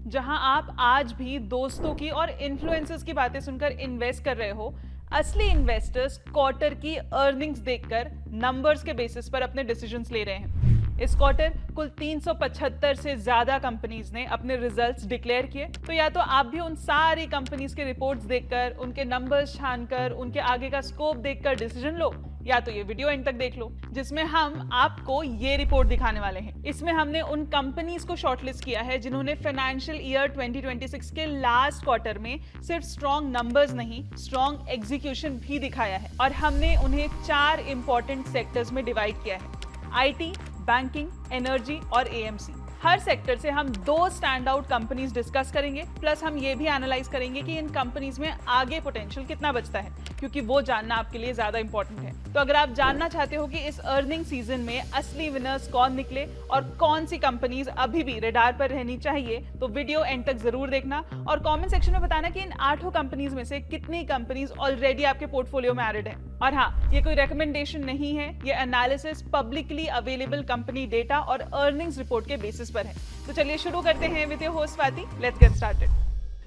जहां आप आज भी दोस्तों की और इन्फ्लुएंसर्स की बातें सुनकर इन्वेस्ट कर रहे हो, असली इन्वेस्टर्स क्वार्टर की अर्निंग्स देखकर नंबर्स के बेसिस पर अपने डिसीजंस ले रहे हैं। इस क्वार्टर कुल 375 से ज्यादा कंपनीज ने अपने रिजल्ट्स डिक्लेयर किए। तो या तो आप भी उन सारी कंपनीज के रिपोर्ट्स देखकर, उनके नंबर्स छानकर, उनके आगे का स्कोप देखकर डिसीजन लो, या तो ये वीडियो एंड तक देख लो, जिसमें हम आपको ये रिपोर्ट दिखाने वाले हैं। इसमें हमने उन कंपनीज को शॉर्टलिस्ट किया है जिन्होंने फाइनेंशियल ईयर 2026 के लास्ट क्वार्टर में सिर्फ स्ट्रॉन्ग नंबर्स नहीं, स्ट्रॉन्ग एग्जीक्यूशन भी दिखाया है। और हमने उन्हें 4 इंपॉर्टेंट सेक्टर्स में डिवाइड किया है: आईटी, बैंकिंग, एनर्जी और एएमसी। हर सेक्टर से हम 2 स्टैंड आउट कंपनीज डिस्कस करेंगे, प्लस हम ये भी एनालाइज करेंगे कि इन कंपनीज में आगे पोटेंशियल कितना बचता है, क्योंकि वो जानना आपके लिए ज्यादा इंपॉर्टेंट है। तो अगर आप जानना चाहते हो कि इस अर्निंग सीजन में असली विनर्स कौन निकले और कौन सी कंपनीज अभी भी रडार पर रहनी चाहिए, तो वीडियो एंड तक जरूर देखना और कमेंट सेक्शन में बताना कि इन 8 कंपनीज में से कितनी कंपनीज ऑलरेडी आपके पोर्टफोलियो में एडेड है। और हाँ, ये कोई रिकमेंडेशन नहीं है, ये analysis publicly available company data और अर्निंग्स रिपोर्ट के बेसिस पर है। तो चलिए शुरू करते हैं with your host Swati. Let's get started.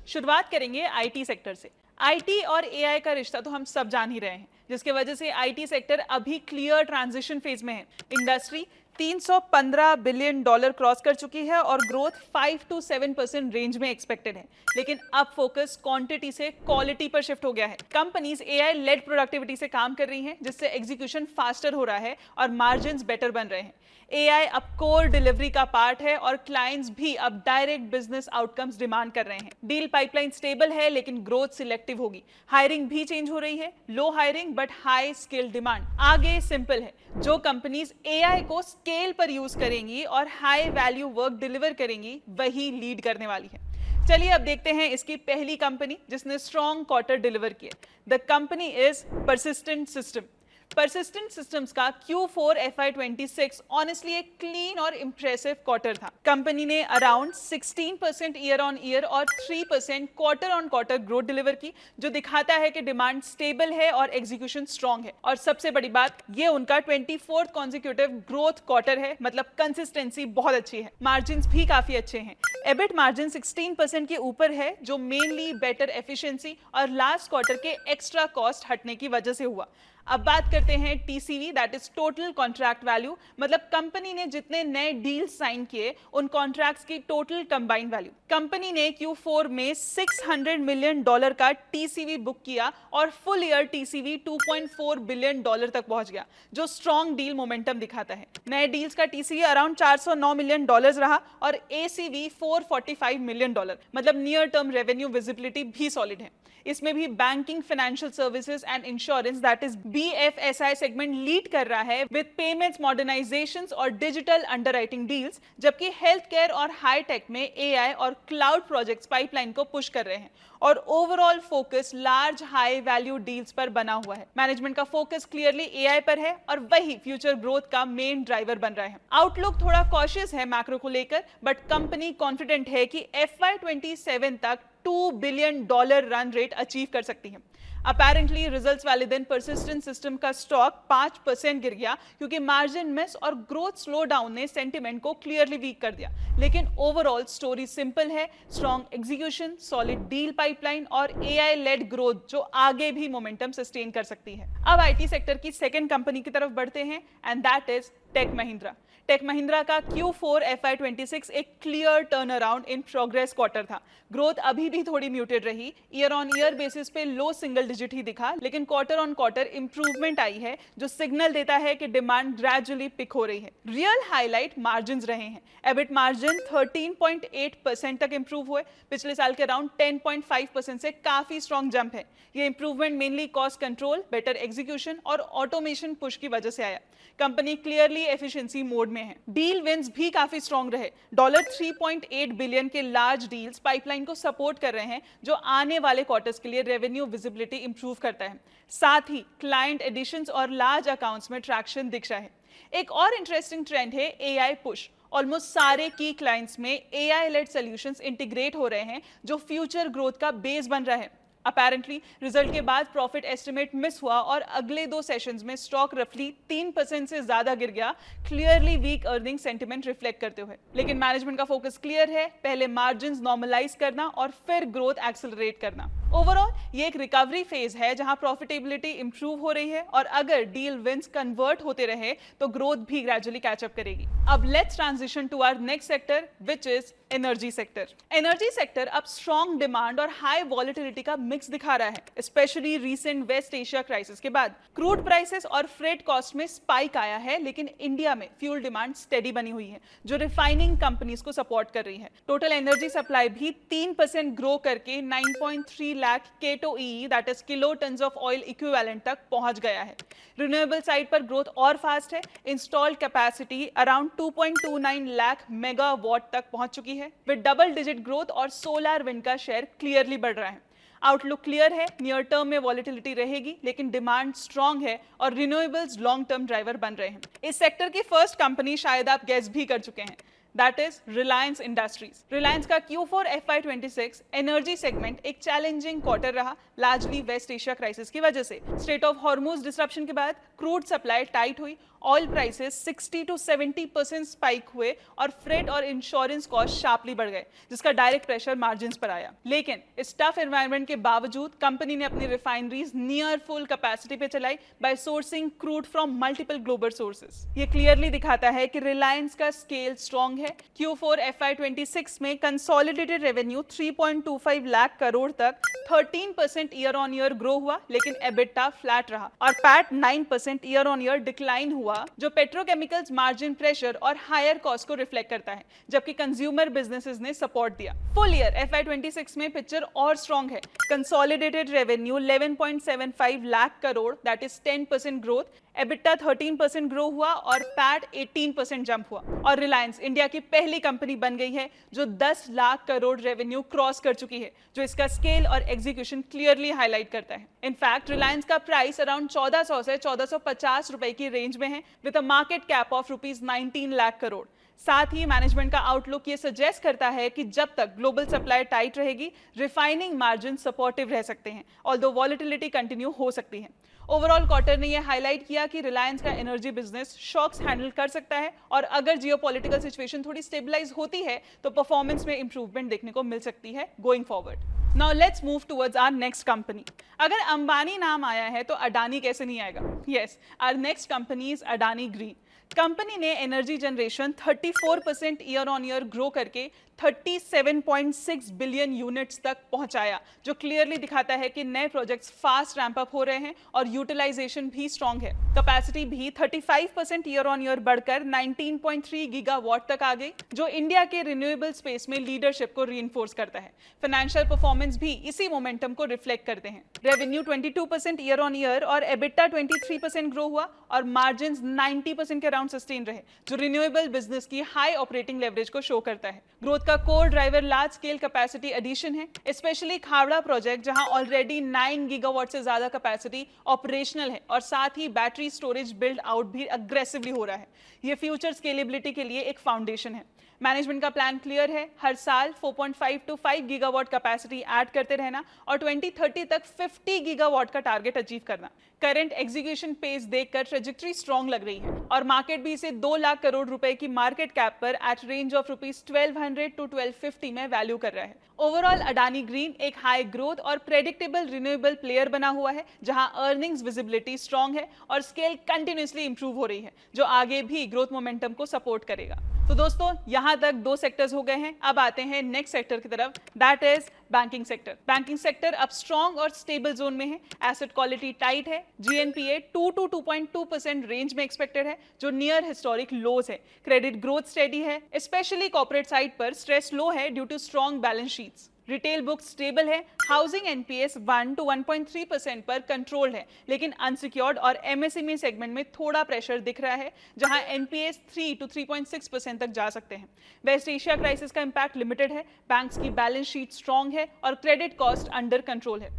शुरुआत करेंगे आईटी सेक्टर से। आईटी और एआई का रिश्ता तो हम सब जान ही रहे हैं, जिसके वजह से आईटी सेक्टर अभी क्लियर ट्रांजिशन फेज में है। इंडस्ट्री $315 बिलियन क्रॉस कर चुकी है और ग्रोथ 5 to 7% रेंज में एक्सपेक्टेड है। लेकिन अब फोकस क्वांटिटी से क्वालिटी पर शिफ्ट हो गया है। कंपनीज एआई लेड प्रोडक्टिविटी से काम कर रही हैं, जिससे एग्जीक्यूशन फास्टर हो रहा है और मार्जिन्स बेटर बन रहे हैं। एआई अब कोर डिलीवरी का पार्ट है और क्लाइंट्स भी अब डायरेक्ट बिजनेस आउटकम्स डिमांड कर रहे हैं। डील पाइपलाइन स्टेबल है, लेकिन ग्रोथ सिलेक्टिव होगी। हायरिंग भी चेंज हो रही है, low hiring but high skill demand. आगे सिंपल है, जो कंपनीज एआई को स्केल पर यूज करेंगी और हाई वैल्यू वर्क डिलीवर करेंगी, वही लीड करने वाली है। चलिए अब देखते हैं इसकी पहली कंपनी जिसने स्ट्रॉन्ग क्वार्टर डिलीवर किया। The company is persistent system. Persistent systems का Q4 FY26 ऑनेस्टली एक क्लीन और इंप्रेसिव क्वार्टर था। कंपनी ने अराउंड 16% ईयर ऑन ईयर और 3% quarter on quarter growth deliver की, जो दिखाता है कि डिमांड स्टेबल है और एग्जीक्यूशन स्ट्रॉन्ग है। और सबसे बड़ी बात, ये उनका 24th कॉन्जिक्यूटिव ग्रोथ क्वार्टर है, मतलब कंसिस्टेंसी बहुत अच्छी है। मार्जिन्स भी काफी अच्छे हैं। एबिट मार्जिन 16% के ऊपर है, जो मेनली बेटर एफिशिएंसी और लास्ट क्वार्टर के एक्स्ट्रा कॉस्ट हटने की वजह से हुआ। अब बात करते हैं TCV, that is total contract value, मतलब कंपनी ने जितने नए डील्स साइन किए उन कॉन्ट्रैक्ट्स की टोटल कंबाइंड वैल्यू। कंपनी ने Q4 में $600 मिलियन का टीसीवी बुक किया और फुल ईयर टीसीवी $2.4 बिलियन तक पहुंच गया, जो स्ट्रॉन्ग डील मोमेंटम दिखाता है। नए डील्स का टीसीवी अराउंड $409 मिलियन रहा और एसीवी $445 मिलियन, मतलब नियर टर्म रेवेन्यू विजिबिलिटी भी सॉलिड है। इसमें भी banking, financial services and insurance, that is BFSI segment lead कर रहा है विद पेमेंट्स, मॉडर्नाइजेशंस और डिजिटल अंडरराइटिंग डील्स, जबकि हेल्थ केयर और हाई टेक में एआई और क्लाउड प्रोजेक्ट्स पाइपलाइन को पुश कर रहे हैं। और overall focus large high value deals पर बना हुआ है। मैनेजमेंट का फोकस क्लियरली एआई पर है और वही फ्यूचर ग्रोथ का मेन ड्राइवर बन रहा है। आउटलुक थोड़ा कॉशियस है मैक्रो को लेकर, बट कंपनी कॉन्फिडेंट है कि FY27 तक $2 बिलियन रन रेट अचीव कर सकती है। अपेरेंटली रिजल्ट्स वाले दिन परसिस्टेंट सिस्टम का स्टॉक 5% गिर गया, क्योंकि मार्जिन मिस और ग्रोथ स्लो डाउन ने सेंटिमेंट को क्लियरली वीक कर दिया। लेकिन ओवरऑल स्टोरी सिंपल है, strong execution, solid deal pipeline और एआई लेड ग्रोथ, जो आगे भी मोमेंटम सस्टेन कर सकती है। अब आईटी सेक्टर की सेकंड कंपनी की तरफ बढ़ते हैं, and that is tech Mahindra. Tech Mahindra का Q4 FY26 एक clear turn around in progress quarter था। ग्रोथ अभी भी थोड़ी म्यूटेड रही, ईयर ऑन ईयर बेसिस पे लो सिंगल डिजिट ही दिखा, लेकिन क्वार्टर ऑन क्वार्टर इंप्रूवमेंट आई है, जो सिग्नल देता है कि डिमांड ग्रेजुअली पिक हो रही है। रियल हाईलाइट मार्जिन्स रहे हैं। एबिट मार्जिन 13.8% तक इंप्रूव हुए, पिछले साल के अराउंड 10.5% से काफी स्ट्रॉन्ग जंप है। ये improvement mainly cost control, better execution और ऑटोमेशन पुश की वजह से आया। कंपनी क्लियरली एफिशिएंसी मोड में है। डील विंस भी काफी स्ट्रॉन्ग रहे। $3.8 बिलियन के लार्ज डील्स पाइपलाइन को सपोर्ट कर रहे हैं, जो आने वाले क्वार्टर्स के लिए रेवेन्यू विजिबिलिटी इंप्रूव करता है। साथ ही क्लाइंट एडिशंस और लार्ज अकाउंट्स में ट्रैक्शन दिख रहा है। एक और इंटरेस्टिंग ट्रेंड है एआई पुश। ऑलमोस्ट सारे की क्लाइंट्स में एआई लेड सॉल्यूशंस इंटीग्रेट हो रहे हैं, जो फ्यूचर ग्रोथ का बेस बन रहा है। अपेरेंटली रिजल्ट के बाद प्रॉफिट एस्टिमेट मिस हुआ और अगले 2 सेशंस में स्टॉक रफली 3% से ज्यादा गिर गया, clearly weak earning sentiment reflect करते हुए। लेकिन मैनेजमेंट का फोकस क्लियर है, पहले मार्जिन्स नॉर्मलाइज करना और फिर ग्रोथ एक्सेलरेट करना। ओवरऑल ये एक रिकवरी फेज है जहां प्रॉफिटेबिलिटी इंप्रूव हो रही है और अगर डील विंस कन्वर्ट होते रहे तो ग्रोथ भी ग्रेजुअली कैचअप करेगी। अब let's transition to our next sector which is energy sector. Energy sector अब स्ट्रॉन्ग डिमांड और हाई वॉलेटिलिटी का मिक्स दिखा रहा है, especially recent West Asia crisis के बाद। क्रूड प्राइसेस और फ्रेट कॉस्ट में स्पाइक आया है, लेकिन इंडिया में फ्यूल डिमांड स्टेडी बनी हुई है जो रिफाइनिंग कंपनीज को सपोर्ट कर रही है। टोटल एनर्जी सप्लाई भी 3% ग्रो करके 9.3 lakh KTOE that is kilo tons of oil equivalent तक पहुंच गया है। रिन्यूएबल साइड पर ग्रोथ और फास्ट है, installed capacity around 2.29 lakh megawatt तक पहुंच चुकी है विद डबल डिजिट ग्रोथ और सोलर विंड का शेयर क्लियरली बढ़ रहा है। आउटलुक क्लियर है, नियर टर्म में वॉलेटिलिटी रहेगी लेकिन डिमांड स्ट्रांग है और रिन्यूएबल्स लॉन्ग टर्म ड्राइवर बन रहे हैं। इस सेक्टर की फर्स्ट कंपनी शायद आप गेस भी कर चुके हैं, that is Reliance industries. Reliance का Q4 FY26 एनर्जी सेगमेंट एक चैलेंजिंग क्वार्टर रहा, लार्जली वेस्ट एशिया क्राइसिस की वजह से। स्ट्रेट ऑफ हॉर्मुज डिसरप्शन के बाद क्रूड सप्लाई टाइट हुई, ऑयल प्राइसेस 60 to 70% स्पाइक हुए और फ्रेट और इंश्योरेंस कॉस्ट शार्पली बढ़ गए, जिसका डायरेक्ट प्रेशर मार्जिन्स पर आया। लेकिन इस टफ एनवायरनमेंट के बावजूद कंपनी ने अपनी रिफाइनरीज नियर फुल कैपेसिटी पे चलाई by sourcing crude from multiple global sources. ये क्लियरली दिखाता है कि रिलायंस का स्केल स्ट्रॉन्ग है। Q4 FY26 में कंसोलिडेटेड रेवेन्यू 3.25 लाख करोड़ तक 13% ईयर ऑन ईयर ग्रो हुआ, लेकिन एबिटा फ्लैट रहा और PAT 9% year on year decline हुआ, जो पेट्रोकेमिकल्स मार्जिन प्रेशर और हायर कॉस्ट को रिफ्लेक्ट करता है, जबकि कंज्यूमर बिजनेसेस ने सपोर्ट दिया। फुल ईयर FY26 में पिक्चर और स्ट्रॉन्ग है। Consolidated revenue 11.75 lakh crore that is 10% growth, EBITDA 13% grow हुआ और पैट 18% जंप हुआ। और रिलायंस इंडिया की पहली कंपनी बन गई है जो 10 लाख करोड़ रेवेन्यू क्रॉस कर चुकी है, जो इसका स्केल और एग्जीक्यूशन क्लियरली हाईलाइट करता है। इनफैक्ट रिलायंस का प्राइस अराउंड 1400 से 1450 रुपए की रेंज में है with a market cap of rupees 19 lakh crore. साथ ही मैनेजमेंट का आउटलुक ये सजेस्ट करता है कि जब तक ग्लोबल सप्लाई टाइट रहेगी, रिफाइनिंग मार्जिन सपोर्टिव रह सकते हैं, ऑल्दो वॉलेटिलिटी कंटिन्यू हो सकती है। ओवरऑल क्वार्टर ने यह हाईलाइट किया कि रिलायंस का एनर्जी बिजनेस शॉक्स हैंडल कर सकता है और अगर जियोपॉलिटिकल सिचुएशन थोड़ी स्टेबलाइज होती है तो परफॉर्मेंस में इंप्रूवमेंट देखने को मिल सकती है going forward. Now let's move towards our next company. अगर अंबानी नाम आया है तो अडानी कैसे नहीं आएगा? Yes, our next company is Adani green. Company ने energy generation 34% year on year grow करके 37.6 बिलियन यूनिट्स तक पहुंचाया, जो क्लियरली दिखाता है कि नए प्रोजेक्ट्स फास्ट रैंप अप हो रहे हैं और यूटिलाइजेशन भी स्ट्रांग है। कैपेसिटी भी 35% ईयर ऑन ईयर बढ़कर 19.3 गीगावाट तक आ गई, जो इंडिया के रिन्यूएबल स्पेस में लीडरशिप को रीइंफोर्स करता है। फाइनेंशियल परफॉर्मेंस भी इसी मोमेंटम को रिफ्लेक्ट करते हैं। रेवेन्यू 22% ईयर ऑन ईयर और एबिटा 23% ग्रो हुआ और मार्जिन्स 90% के अराउंड सस्टेन रहे, जो रिन्यूएबल बिजनेस की हाई ऑपरेटिंग लेवरेज को शो करता है। ग्रोथ का core driver large scale capacity addition है, स्पेशली खावड़ा प्रोजेक्ट जहां ऑलरेडी 9 गीगावाट से ज्यादा कैपेसिटी ऑपरेशनल है और साथ ही बैटरी स्टोरेज बिल्ड आउट भी अग्रेसिवली हो रहा है। ये फ्यूचर स्केलेबिलिटी के लिए एक फाउंडेशन है। मैनेजमेंट का प्लान क्लियर है, हर साल 4.5 to 5 गीगावाट कैपेसिटी ऐड करते रहना और 2030 तक 50 गीगावाट का टारगेट अचीव करना। करंट एग्जीक्यूशन पेस देखकर ट्रेजेक्टरी स्ट्रॉन्ग लग रही है और मार्केट भी इसे 2 लाख करोड़ रुपए की मार्केट कैप पर at range of rupees 1200 to 1250 में वैल्यू कर रहा है। ओवरऑल अडानी ग्रीन एक हाई ग्रोथ और प्रेडिक्टेबल रिन्यूएबल प्लेयर बना हुआ है, जहां अर्निंग्स विजिबिलिटी स्ट्रॉन्ग है और स्केल कंटिन्यूअसली इंप्रूव हो रही है, जो आगे भी ग्रोथ मोमेंटम को सपोर्ट करेगा। तो दोस्तों, यहां तक 2 सेक्टर्स हो गए हैं। अब आते हैं नेक्स्ट सेक्टर की तरफ, that is banking sector. Banking sector अब स्ट्रॉन्ग और स्टेबल जोन में है। एसेट क्वालिटी टाइट है, GNPA 2 to 2.2% रेंज में एक्सपेक्टेड है, जो नियर हिस्टोरिक लोज है। क्रेडिट ग्रोथ स्टेडी है, स्पेशली कॉर्पोरेट साइड पर स्ट्रेस लो है due to strong balance sheets. Retail book stable है, हाउसिंग NPS 1 to 1.3% पर कंट्रोल्ड है, लेकिन अनसिक्योर्ड और MSME सेगमेंट में थोड़ा प्रेशर दिख रहा है, जहां NPS 3 to 3.6% तक जा सकते हैं। वेस्ट एशिया क्राइसिस का इंपैक्ट लिमिटेड है, बैंक्स की बैलेंस शीट स्ट्रॉन्ग है और क्रेडिट कॉस्ट अंडर कंट्रोल है।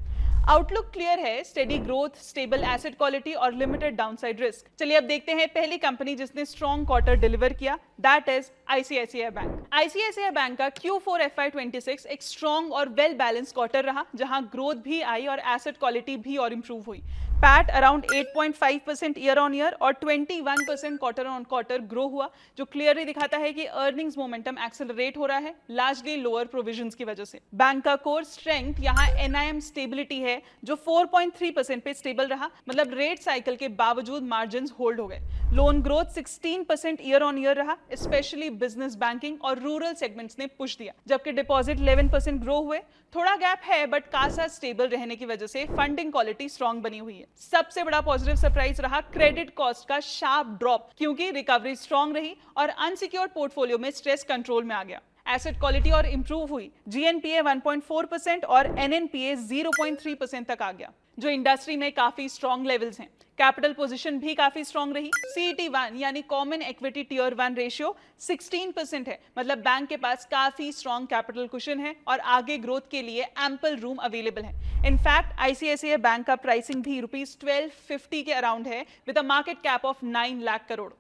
आउटलुक क्लियर है, steady growth, stable asset quality और लिमिटेड डाउनसाइड रिस्क। चलिए अब देखते हैं पहली कंपनी जिसने स्ट्रॉन्ग क्वार्टर डिलीवर किया, that is ICICI bank. ICICI bank का Q4 FY26 एक स्ट्रॉन्ग और वेल बैलेंस क्वार्टर रहा, जहां ग्रोथ भी आई और एसेट क्वालिटी भी और इंप्रूव हुई। PAT around 8.5% year on year और 21% क्वार्टर ऑन क्वार्टर ग्रो हुआ, जो क्लियरली दिखाता है कि अर्निंग्स मोमेंटम एक्सेलरेट हो रहा है, लार्जली लोअर प्रोविजंस की वजह से। बैंक का कोर स्ट्रेंथ यहाँ एनआईएम स्टेबिलिटी है, जो 4.3% पे स्टेबल रहा, मतलब रेट साइकिल के बावजूद मार्जिन्स होल्ड हो गए। Loan growth 16% year on year रहा, स्पेशली बिजनेस बैंकिंग और रूरल सेगमेंट्स ने पुश दिया, जबकि डिपॉजिट 11% ग्रो हुए। थोड़ा गैप है, बट कासा स्टेबल रहने की वजह से फंडिंग क्वालिटी स्ट्रॉन्ग बनी हुई है। सबसे बड़ा पॉजिटिव सरप्राइज रहा क्रेडिट कॉस्ट का शार्प ड्रॉप, क्योंकि रिकवरी स्ट्रॉन्ग रही और अनसिक्योर्ड पोर्टफोलियो में स्ट्रेस कंट्रोल में आ गया। एसेट क्वालिटी और इंप्रूव हुई, जीएनपीए 1.4% और एनएनपीए 0.3% तक आ गया, जो इंडस्ट्री में काफी स्ट्रॉन्ग लेवल्स हैं। कैपिटल पोजीशन भी काफी स्ट्रॉन्ग रही। CET1 यानी कॉमन इक्विटी टियर 1 रेशियो 16% है, मतलब बैंक के पास काफी स्ट्रॉन्ग कैपिटल कुशन है और आगे ग्रोथ के लिए एम्पल रूम अवेलेबल है। इनफैक्ट आईसीआईसीआई बैंक का प्राइसिंग भी ₹1250 के अराउंड है, with a market cap of 9 lakh crore.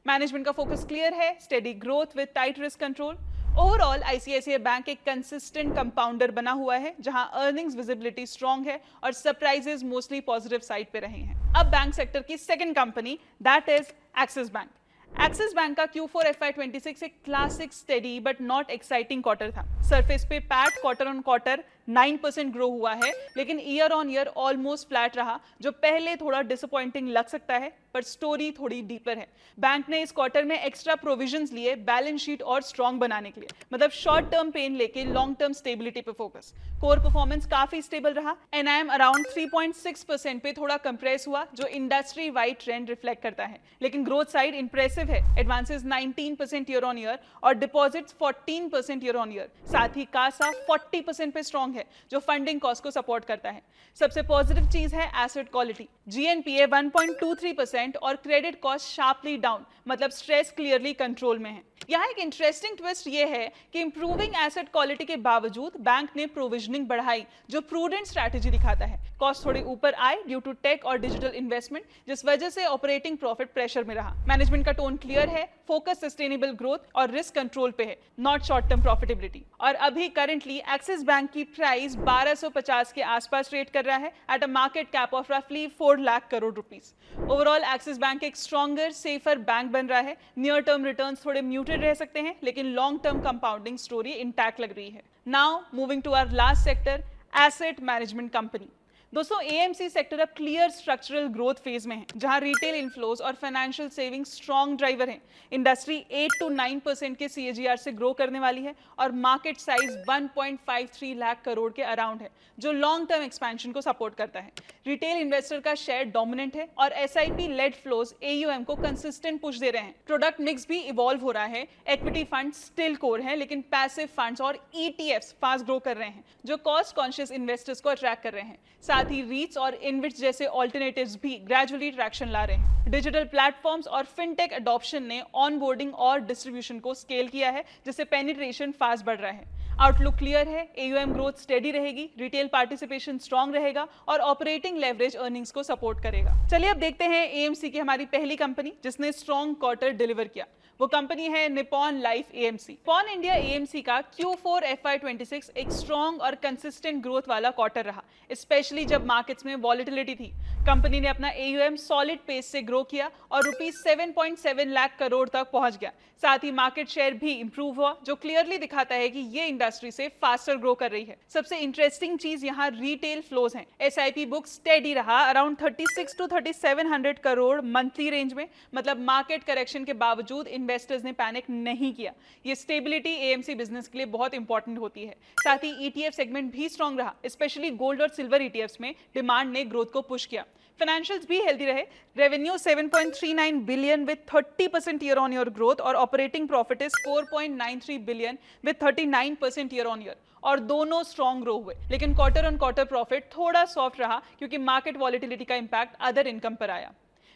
Management का फोकस क्लियर है, steady growth with tight risk control. Overall ICICI bank एक कंसिस्टेंट कंपाउंडर बना हुआ है, जहां अर्निंग्स विजिबिलिटी स्ट्रॉन्ग है और सरप्राइजेस मोस्टली पॉजिटिव साइड पे रहे हैं। अब बैंक सेक्टर की second company, that is axis bank. Axis bank का Q4 FY26 एक classic steady but not exciting quarter था। सरफेस पे PAT quarter on quarter 9% grow हुआ है, लेकिन year on year almost flat रहा, जो पहले थोड़ा डिसअपॉइंटिंग लग सकता है, पर स्टोरी थोड़ी डीपर है। बैंक ने इस क्वार्टर में एक्स्ट्रा प्रोविजंस लिए बैलेंस शीट और स्ट्रॉन्ग बनाने के लिए, मतलब शॉर्ट टर्म पेन लेके लॉन्ग टर्म स्टेबिलिटी पे फोकस। कोर परफॉर्मेंस काफी स्टेबल रहा। एनआईएम अराउंड 3.6% पे थोड़ा कंप्रेस हुआ, जो इंडस्ट्री वाइड ट्रेंड रिफ्लेक्ट करता है, लेकिन ग्रोथ साइड इंप्रेसिव है। एडवांसेस 19% ईयर ऑन ईयर और डिपॉजिट्स 14% ईयर ऑन ईयर। साथ ही कासा 40% पे स्ट्रॉन्ग है, जो फंडिंग कॉस्ट को सपोर्ट करता है। सबसे पॉजिटिव चीज है एसेट क्वालिटी। जीएनपीए 1.23% और क्रेडिट कॉस्ट शार्पली डाउन, मतलब स्ट्रेस क्लियरली कंट्रोल में है। यहाँ एक इंटरेस्टिंग ट्विस्ट ये है कि इंप्रूविंग एसेट क्वालिटी के बावजूद बैंक ने प्रोविजनिंग बढ़ाई, जो प्रूडेंट स्ट्रैटेजी दिखाता है। कॉस्ट थोड़े ऊपर आए ड्यू टू टेक और डिजिटल इन्वेस्टमेंट, जिस वजह से ऑपरेटिंग प्रॉफिट प्रेशर में रहा। मैनेजमेंट का टोन क्लियर है, फोकस सस्टेनेबल ग्रोथ और रिस्क कंट्रोल पे है, नॉट शॉर्ट टर्म प्रॉफिटेबिलिटी। और अभी करंटली एक्सिस बैंक की प्राइस 1250 के आसपास ट्रेड कर रहा है, at a market cap of रफली 4 lakh crore rupees. Overall axis bank एक स्ट्रॉन्गर, सेफर बैंक बन रहा है। नियर टर्म रिटर्न्स थोड़े म्यूटेड रह सकते हैं, लेकिन long term compounding story intact लग रही है। Now moving to our last sector, asset management company. दोस्तों, एएमसी सेक्टर अब क्लियर स्ट्रक्चरल ग्रोथ फेज में है, जहां रिटेल इनफ्लोज और फाइनेंशियल सेविंग स्ट्रॉन्ग ड्राइवर हैं। इंडस्ट्री 8 to 9% के CAGR से ग्रो करने वाली है और मार्केट साइज 1.53 लाख करोड़ के अराउंड है, जो लॉन्ग टर्म एक्सपेंशन को सपोर्ट करता है। रिटेल इन्वेस्टर का शेयर डोमिनेंट है और SIP लेड फ्लोज AUM को कंसिस्टेंट पुश दे रहे हैं। प्रोडक्ट मिक्स भी इवॉल्व हो रहा है। इक्विटी फंड स्टिल कोर है, लेकिन पैसिव फंड्स और ETFs फास्ट ग्रो कर रहे हैं, जो कॉस्ट कॉन्शियस इन्वेस्टर्स को अट्रैक्ट कर रहे हैं। साथ ही रीट्स और इनविट्स जैसे ऑल्टरनेटिव्स भी ग्रेजुअली ट्रैक्शन ला रहे हैं। डिजिटल प्लेटफॉर्म्स और फिनटेक अडॉप्शन ने ऑनबोर्डिंग और डिस्ट्रीब्यूशन को स्केल किया है, जिससे पेनिट्रेशन फास्ट बढ़ रहा है। आउटलुक क्लियर है, AUM ग्रोथ स्टेडी रहेगी, रिटेल पार्टिसिपेशन स्ट्रॉन्ग रहेगा और ऑपरेटिंग लेवरेज अर्निंग्स को सपोर्ट करेगा। चलिए अब देखते हैं AMC की हमारी पहली कंपनी जिसने स्ट्रॉन्ग क्वार्टर डिलीवर किया। वो कंपनी है Nippon life AMC। Nippon India AMC का Q4 FY26 एक स्ट्रॉन्ग और कंसिस्टेंट ग्रोथ वाला क्वार्टर रहा, स्पेशली जब मार्केट्स में वॉलेटिलिटी थी। कंपनी ने अपना AUM सॉलिड पेस से ग्रो किया और ₹7.7 लाख करोड़ तक पहुंच गया। साथ ही मार्केट शेयर भी इंप्रूव हुआ, जो क्लियरली दिखाता है कि ये इंडस्ट्री से फास्टर ग्रो कर रही है। सबसे इंटरेस्टिंग चीज यहाँ रिटेल फ्लोज हैं। SIP बुक स्टेडी रहा, around 36 to 3700 crore monthly range में, मतलब मार्केट करेक्शन के बावजूद इन्वेस्टर्स ने पैनिक नहीं किया। ये स्टेबिलिटी AMC बिजनेस के लिए बहुत इंपॉर्टेंट होती है। साथ ही ETF सेगमेंट भी स्ट्रॉन्ग रहा, स्पेशली गोल्ड और सिल्वर ETFs में डिमांड ने ग्रोथ को पुश किया। फाइनेंशियल्स भी हेल्दी रहे। Revenue 7.39 billion with 30% year on year growth और operating profit is 4.93 billion with 39% year on year, और दोनों स्ट्रॉन्ग ग्रो हुए। लेकिन क्वार्टर ऑन क्वार्टर प्रॉफिट थोड़ा सॉफ्ट रहा, क्योंकि मार्केट वॉलेटिलिटी का इंपैक्ट अदर इनकम पर आया।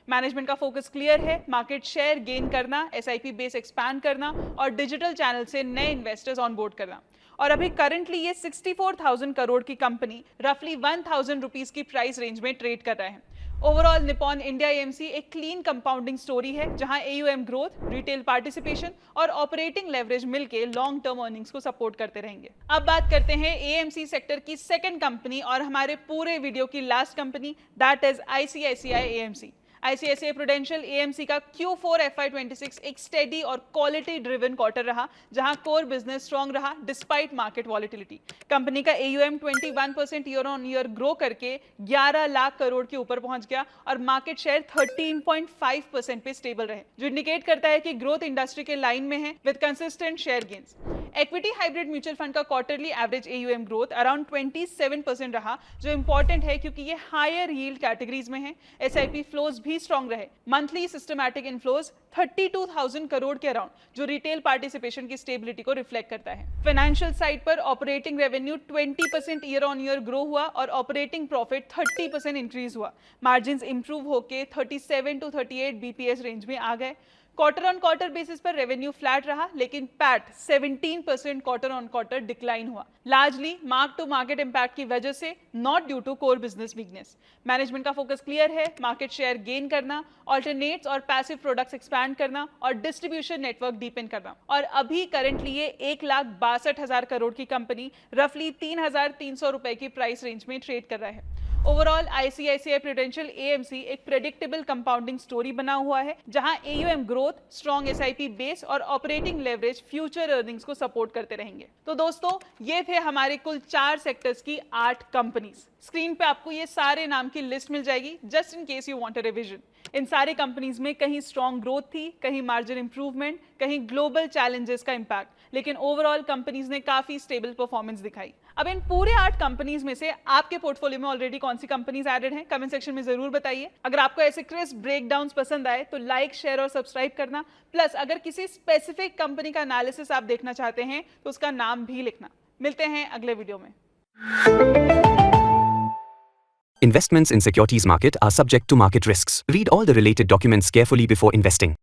मैनेजमेंट का फोकस क्लियर है, मार्केट शेयर गेन करना, SIP बेस एक्सपैंड करना और डिजिटल चैनल से नए इन्वेस्टर्स ऑन बोर्ड करना। और अभी करंटली ये 64,000 करोड़ की कंपनी रफली 1,000 रुपीज की प्राइस रेंज में ट्रेड कर रहा है। ओवरऑल निपॉन इंडिया एएमसी एक क्लीन कंपाउंडिंग स्टोरी है, जहां एयूएम ग्रोथ, रिटेल पार्टिसिपेशन और ऑपरेटिंग लेवरेज मिलके लॉन्ग टर्म अर्निंग्स को सपोर्ट करते रहेंगे। अब बात करते हैं एएमसी सेक्टर की सेकंड कंपनी और हमारे पूरे वीडियो की last company, that is ICICI AMC. ICICI prudential AMC का Q4 FY26 एक स्टेडी और क्वालिटी ड्रिवन क्वार्टर रहा, जहां कोर बिजनेस स्ट्रांग रहा डिस्पाइट मार्केट वॉलिटिलिटी। कंपनी का AUM 21% year on year grow करके 11 लाख करोड़ के ऊपर पहुंच गया और मार्केट शेयर 13.5% पे स्टेबल रहे, जो इंडिकेट करता है कि ग्रोथ इंडस्ट्री के लाइन में है with consistent share gains. Equity hybrid mutual fund का quarterly average AUM growth around 27% रहा, जो इंपॉर्टेंट है क्योंकि ये हायर यील्ड कैटेगरीज में है। SIP फ्लोज भी स्ट्रांग रहे, मंथली सिस्टमैटिक इनफ्लोज 32,000 करोड़ के अराउंड, जो रिटेल पार्टिसिपेशन की स्टेबिलिटी को रिफ्लेक्ट करता है। फाइनेंशियल साइड पर operating revenue 20% year on year grow हुआ और ऑपरेटिंग प्रॉफिट 30% इंक्रीज हुआ। मार्जिन्स इंप्रूव होके 37 to 38 BPS रेंज में आ गए। क्वार्टर ऑन क्वार्टर बेसिस पर रेवेन्यू फ्लैट रहा, लेकिन PAT 17% quarter on quarter decline हुआ, largely mark to market impact की वजह से, not due to core business weakness. Management का फोकस क्लियर है, मार्केट शेयर गेन करना, ऑल्टरनेट्स और पैसिव प्रोडक्ट्स एक्सपैंड करना और डिस्ट्रीब्यूशन नेटवर्क डीपन करना। और अभी करंटली ये 1,62,000 करोड़ की कंपनी रफली 3,300 रुपए की प्राइस रेंज में ट्रेड कर रहा है। ओवरऑल आईसीआईसीआई प्रूडेंशियल एएमसी एक प्रेडिक्टेबल कंपाउंडिंग स्टोरी बना हुआ है, जहां AUM growth, strong SIP base और ऑपरेटिंग लेवरेज फ्यूचर अर्निंग्स को सपोर्ट करते रहेंगे। तो दोस्तों, ये थे हमारे कुल 4 सेक्टर्स की 8 कंपनीज। स्क्रीन पे आपको ये सारे नाम की लिस्ट मिल जाएगी, just in case you want a revision. इन सारे कंपनीज में कहीं स्ट्रॉन्ग ग्रोथ थी, कहीं मार्जिन इंप्रूवमेंट, कहीं ग्लोबल चैलेंजेस का इंपैक्ट, लेकिन ओवरऑल कंपनीज ने काफी स्टेबल परफॉर्मेंस दिखाई। अब इन पूरे 8 कंपनीज में से आपके पोर्टफोलियो में ऑलरेडी कौन सी कंपनीज एडेड हैं, कमेंट सेक्शन में जरूर बताइए। अगर आपको ऐसे क्रिस्प ब्रेकडाउन्स पसंद आए तो लाइक, शेयर और सब्सक्राइब करना। प्लस अगर किसी स्पेसिफिक कंपनी का एनालिसिस आप देखना चाहते हैं तो उसका नाम भी लिखना। मिलते हैं अगले वीडियो में। Investments in securities market are subject to market risks. Read all the related documents carefully before investing.